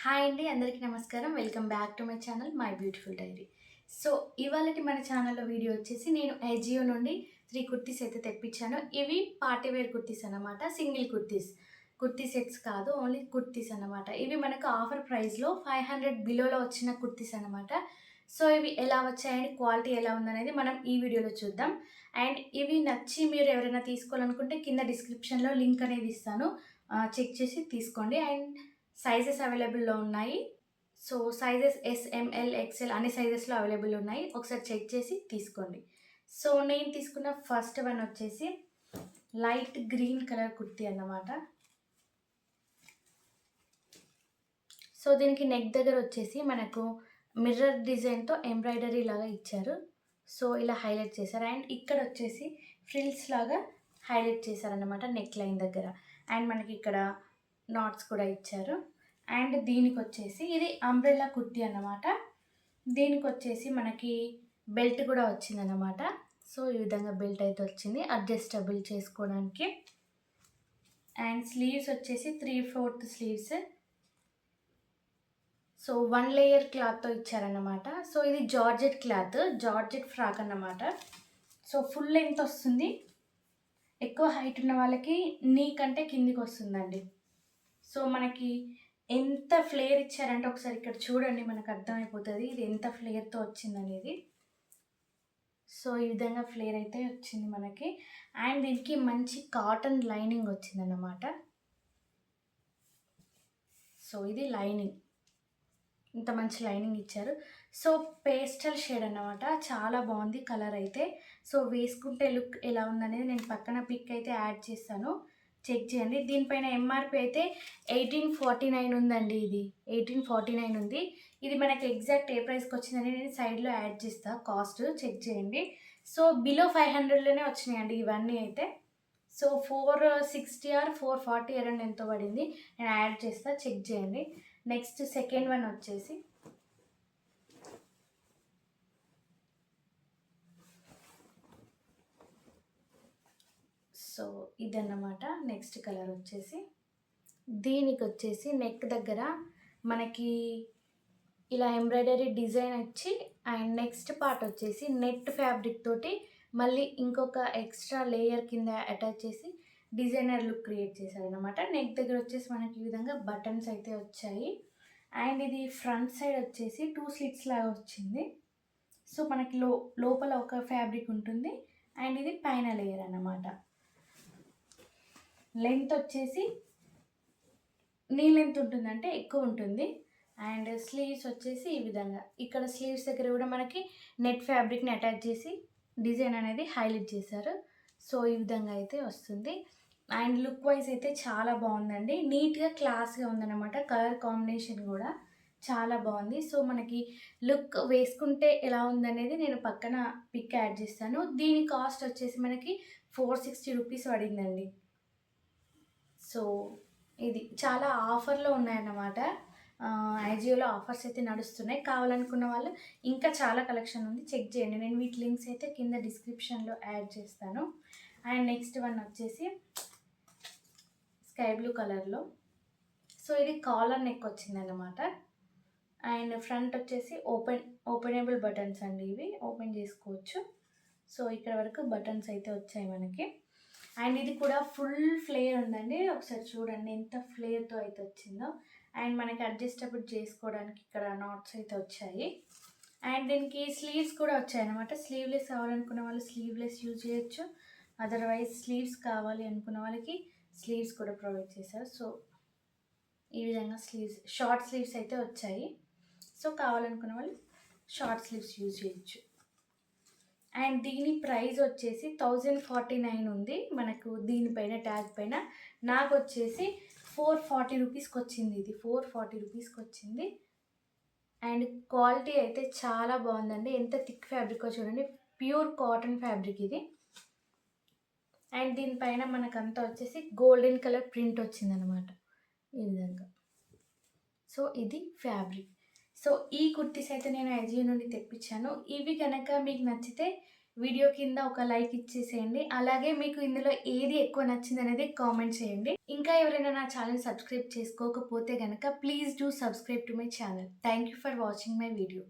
Hi అండి, అందరికీ నమస్కారం. Welcome back to my channel my beautiful diary. So ఇవాళటి మన ఛానల్లో వీడియో వచ్చేసి నేను ఏజియో నుండి 3 కుర్తీస్ అయితే తెప్పించాను. ఇవి పార్టీ వేర్ కుర్తీస్ అన్నమాట. సింగిల్ కుర్తీస్, కుర్తీ సెట్స్ కాదు, ఓన్లీ కుర్తీస్ అన్నమాట. ఇవి మనకు ఆఫర్ ప్రైస్లో 500 బిలోలో వచ్చిన కుర్తీస్ అన్నమాట. సో ఇవి ఎలా వచ్చాయని, క్వాలిటీ ఎలా ఉందనేది మనం ఈ వీడియోలో చూద్దాం. అండ్ ఇవి నచ్చి మీరు ఎవరైనా తీసుకోవాలనుకుంటే కింద డిస్క్రిప్షన్లో లింక్ అనేది ఇస్తాను, చెక్ చేసి తీసుకోండి. అండ్ సైజెస్ అవైలబుల్‌లో ఉన్నాయి. So sizes S, M L, XL అన్ని సైజెస్‌లో అవైలబుల్ ఉన్నాయి. ఒకసారి చెక్ చేసి తీసుకోండి. సో నేను తీసుకున్న ఫస్ట్ వన్ వచ్చేసి లైట్ గ్రీన్ కలర్ కుర్తీ అన్నమాట. సో దీనికి నెక్ దగ్గర వచ్చేసి మనకు మిర్రర్ డిజైన్‌తో ఎంబ్రాయిడరీ లాగా ఇచ్చారు. సో ఇలా హైలైట్ చేశారు. అండ్ ఇక్కడ వచ్చేసి ఫ్రిల్స్ లాగా హైలైట్ చేశారన్నమాట నెక్ లైన్ దగ్గర. అండ్ మనకి ఇక్కడ నాట్స్ కూడా ఇచ్చారు. అండ్ దీనికొచ్చేసి ఇది అంబ్రెల్లా కుర్తీ అన్నమాట. దీనికొచ్చేసి మనకి బెల్ట్ కూడా వచ్చిందన్నమాట. సో ఈ విధంగా బెల్ట్ అయితే వచ్చింది అడ్జస్టబుల్ చేసుకోవడానికి. అండ్ స్లీవ్స్ వచ్చేసి 3/4 స్లీవ్స్. సో 1 లేయర్ క్లాత్తో ఇచ్చారన్నమాట. సో ఇది జార్జెట్ క్లాత్, జార్జెట్ ఫ్రాక్ అన్నమాట. సో ఫుల్ లెంత్ వస్తుంది. ఎక్కువ హైట్ ఉన్న వాళ్ళకి నీ కంటే కిందికి వస్తుందండి. సో మనకి ఎంత ఫ్లేర్ ఇచ్చారంటే ఒకసారి ఇక్కడ చూడండి, మనకు అర్థమైపోతుంది ఇది ఎంత ఫ్లేర్తో వచ్చిందనేది. సో ఈ విధంగా ఫ్లేర్ అయితే వచ్చింది మనకి. అండ్ దీనికి మంచి కాటన్ లైనింగ్ వచ్చిందన్నమాట. సో ఇది లైనింగ్, ఇంత మంచి లైనింగ్ ఇచ్చారు. సో పేస్టల్ షేడ్ అన్నమాట, చాలా బాగుంది కలర్ అయితే. సో వేసుకుంటే లుక్ ఎలా ఉందనేది నేను పక్కన పిక్ అయితే యాడ్ చేస్తాను, చెక్ చేయండి. దీనిపైన ఎంఆర్పి అయితే 1849 ఉందండి. ఇది 1849 ఉంది. ఇది మనకి ఎగ్జాక్ట్ ఏ ప్రైస్కి వచ్చిందని నేను సైడ్లో యాడ్ చేస్తాను, కాస్ట్ చెక్ చేయండి. సో బిలో 500లోనే వచ్చినాయండి ఇవన్నీ అయితే. సో 460 ఆర్ 440 అరౌండ్ ఎంతో పడింది, నేను యాడ్ చేస్తా, చెక్ చేయండి. నెక్స్ట్ సెకండ్ వన్ వచ్చేసి సో ఇదన్నమాట. నెక్స్ట్ కలర్ వచ్చేసి దీనికి వచ్చేసి నెక్ దగ్గర మనకి ఇలా ఎంబ్రాయిడరీ డిజైన్ వచ్చి, అండ్ నెక్స్ట్ పార్ట్ వచ్చేసి నెట్ ఫ్యాబ్రిక్ తోటి మళ్ళీ ఇంకొక ఎక్స్ట్రా లేయర్ కింద అటాచ్ చేసి డిజైనర్ లుక్ క్రియేట్ చేశారనమాట. నెక్ దగ్గర వచ్చేసి మనకి ఈ విధంగా బటన్స్ అయితే వచ్చాయి. అండ్ ఇది ఫ్రంట్ సైడ్ వచ్చేసి 2 స్లిట్స్ లాగా వచ్చింది. సో మనకి లోపల ఒక ఫ్యాబ్రిక్ ఉంటుంది, అండ్ ఇది పైన లేయర్ అన్నమాట. లెంత్ వచ్చేసి నీ లెంత్ ఉంటుందంటే ఎక్కువ ఉంటుంది. అండ్ స్లీవ్స్ వచ్చేసి ఈ విధంగా, ఇక్కడ స్లీవ్స్ దగ్గర కూడా మనకి నెట్ ఫ్యాబ్రిక్ని అటాచ్ చేసి డిజైన్ అనేది హైలైట్ చేశారు. సో ఈ విధంగా అయితే వస్తుంది. అండ్ లుక్ వైజ్ అయితే చాలా బాగుందండి, నీట్గా క్లాస్గా ఉందన్నమాట. కలర్ కాంబినేషన్ కూడా చాలా బాగుంది. సో మనకి లుక్ వేసుకుంటే ఎలా ఉందనేది నేను పక్కన పిక్ యాడ్ చేస్తాను. దీని కాస్ట్ వచ్చేసి మనకి 460 రూపీస్ పడిందండి. సో ఇది చాలా ఆఫర్లో ఉన్నాయన్నమాట. ఐజియోలో ఆఫర్స్ అయితే నడుస్తున్నాయి. కావాలనుకున్న వాళ్ళు ఇంకా చాలా కలెక్షన్ ఉంది, చెక్ చేయండి. నేను వీటి లింక్స్ అయితే కింద డిస్క్రిప్షన్లో యాడ్ చేస్తాను. అండ్ నెక్స్ట్ వన్ వచ్చేసి స్కై బ్లూ కలర్లో. సో ఇది కాలర్ నెక్ వచ్చిందన్నమాట. అండ్ ఫ్రంట్ వచ్చేసి ఓపెనబుల్ బటన్స్ అండి, ఇవి ఓపెన్ చేసుకోవచ్చు. సో ఇక్కడ వరకు బటన్స్ అయితే వచ్చాయి మనకి. అండ్ ఇది కూడా ఫుల్ ఫ్లేర్ ఉందండి, ఒకసారి చూడండి ఎంత ఫ్లేర్తో అయితే వచ్చిందో. అండ్ మనకి అడ్జస్టబుల్ చేసుకోవడానికి ఇక్కడ నాట్స్ అయితే వచ్చాయి. అండ్ దీనికి స్లీవ్స్ కూడా వచ్చాయన్నమాట. స్లీవ్లెస్ కావాలనుకున్న వాళ్ళు స్లీవ్లెస్ యూజ్ చేయొచ్చు, అదర్వైజ్ స్లీవ్స్ కావాలి అనుకున్న వాళ్ళకి స్లీవ్స్ కూడా ప్రొవైడ్ చేశారు. సో ఈ విధంగా స్లీవ్స్, షార్ట్ స్లీవ్స్ అయితే వచ్చాయి. సో కావాలనుకున్న వాళ్ళు షార్ట్ స్లీవ్స్ యూజ్ చేయొచ్చు. అండ్ దీని ప్రైస్ వచ్చేసి 1049 ఉంది మనకు. దీనిపైన ట్యాగ్ పైన నాకు వచ్చేసి 440 రూపీస్కి వచ్చింది. ఇది 440 రూపీస్కి వచ్చింది. అండ్ క్వాలిటీ అయితే చాలా బాగుందండి, ఎంత థిక్ ఫ్యాబ్రికో చూడండి, ప్యూర్ కాటన్ ఫ్యాబ్రిక్ ఇది. అండ్ దీనిపైన మనకంతా వచ్చేసి గోల్డెన్ కలర్ ప్రింట్ వచ్చిందనమాట ఈ విధంగా. సో ఇది ఫ్యాబ్రిక్. సో ఈ కుర్తీస్ అయితే నేను ఐజియో నుండి తెప్పించాను. ఇవి కనుక మీకు నచ్చితే వీడియో కింద ఒక లైక్ ఇచ్చేసేయండి. అలాగే మీకు ఇందులో ఏది ఎక్కువ నచ్చిందనేది కామెంట్ చేయండి. ఇంకా ఎవరైనా నా ఛానెల్ సబ్స్క్రైబ్ చేసుకోకపోతే గనక please do subscribe to my channel. Thank you for watching my video.